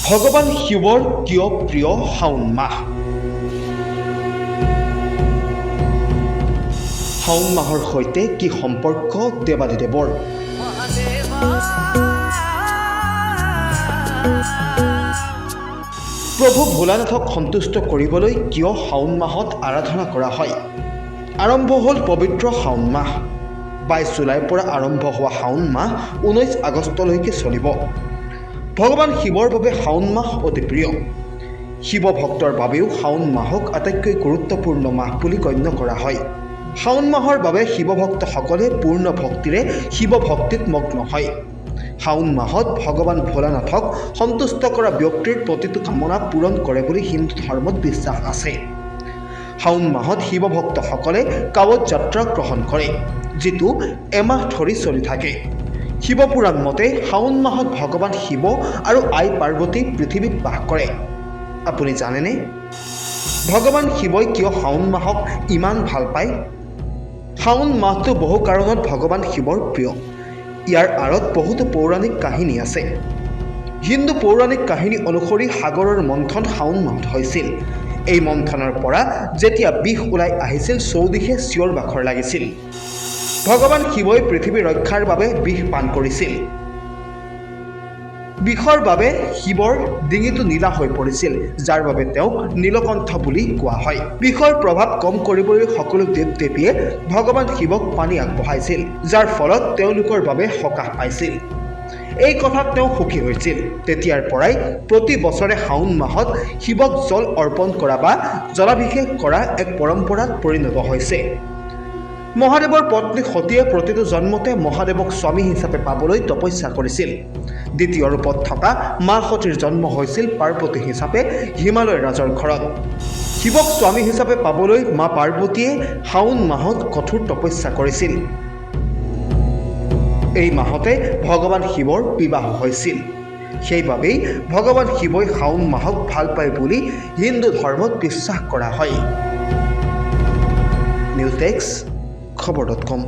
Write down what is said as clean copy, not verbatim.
ভগৱান শিৱৰ কিয় প্ৰিয় শাওণ মাহ? শাওণ মাহৰ সৈতে কি সম্পৰ্ক দেৱাদিদেৱৰ? প্ৰভু ভোলানাথক সন্তুষ্ট কৰিবলৈ কিয় শাওণ মাহত আৰাধনা কৰা হয়? আৰম্ভ হ'ল পবিত্ৰ শাওণ মাহ। 22 জুলাইৰ পৰা আৰম্ভ হোৱা শাওণ মাহ 19 আগষ্টলৈকে চলিব। ভগৱান শিৱৰ বাবে শাওণ মাহ অতি প্ৰিয়। শিৱ ভক্তৰ বাবেও শাওণ মাহক আটাইতকৈ গুৰুত্বপূৰ্ণ মাহ বুলি গণ্য কৰা হয়। শাওণ মাহৰ বাবে শিৱ ভক্তসকলে পূৰ্ণ ভক্তিৰে শিৱ ভক্তিত মগ্ন হয়। শাওণ মাহত ভগৱান ভোলানাথক সন্তুষ্ট কৰা ব্যক্তিৰ প্ৰতিটো কামনা পূৰণ কৰে বুলি হিন্দু ধৰ্মত বিশ্বাস আছে। শাওণ মাহত শিৱ ভক্তসকলে কাৱত যাত্ৰা গ্ৰহণ কৰে, যিটো এমাহ ধৰি চলি থাকে। শিৱপুৰাণ মতে শাওণ মাহত ভগৱান শিৱ আৰু আই পাৰ্বতী পৃথিৱীত বাস কৰে। আপুনি জানেনে ভগৱান শিৱই কিয় শাওণ মাহক ইমান ভাল পায়? শাওণ মাহটো বহু কাৰণত ভগৱান শিৱৰ প্ৰিয়। ইয়াৰ আঁৰত বহুতো পৌৰাণিক কাহিনী আছে। হিন্দু পৌৰাণিক কাহিনী অনুসৰি সাগৰৰ মন্থন শাওণ মাহত হৈছিল। এই মন্থনৰ পৰা যেতিয়া বিষ ওলাই আহিছিল, চৌদিশে চিঞৰ বাখৰ লাগিছিল। ভগৱান শিৱই পৃথিৱী ৰক্ষাৰ বাবে বিষ পান কৰিছিল। বিষৰ বাবে শিৱৰ ডিঙিটো নীলা হৈ পৰিছিল, যাৰ বাবে তেওঁক নীলকণ্ঠ বুলি কোৱা হয়। বিষৰ প্ৰভাৱ কম কৰিবলৈ সকলো দেৱ দেৱীয়ে ভগৱান শিৱক পানী আগবঢ়াইছিল, যাৰ ফলত তেওঁলোকৰ বাবে সকাহ পাইছিল। এই কথাত তেওঁ সুখী হৈছিল। তেতিয়াৰ পৰাই প্ৰতি বছৰে শাওণ মাহত শিৱক জল অৰ্পণ কৰা বা জলাভিষেক কৰা এক পৰম্পৰাত পৰিণত হৈছে। মহাদেৱৰ পত্নী সতীয়ে প্ৰতিটো জন্মতে মহাদেৱক স্বামী হিচাপে পাবলৈ তপস্যা কৰিছিল। দ্বিতীয় ৰূপত থকা মা সতীৰ জন্ম হৈছিল পাৰ্বতী হিচাপে হিমালয় ৰাজৰ ঘৰত। শিৱক স্বামী হিচাপে পাবলৈ মা পাৰ্বতীয়ে শাওণ মাহত কঠোৰ তপস্যা কৰিছিল। এই মাহতে ভগৱান শিৱৰ বিবাহ হৈছিল। সেইবাবেই ভগৱান শিৱই শাওণ মাহক ভাল পায় বুলি হিন্দু ধৰ্মত বিশ্বাস কৰা হয়। News desk খবৰ.com।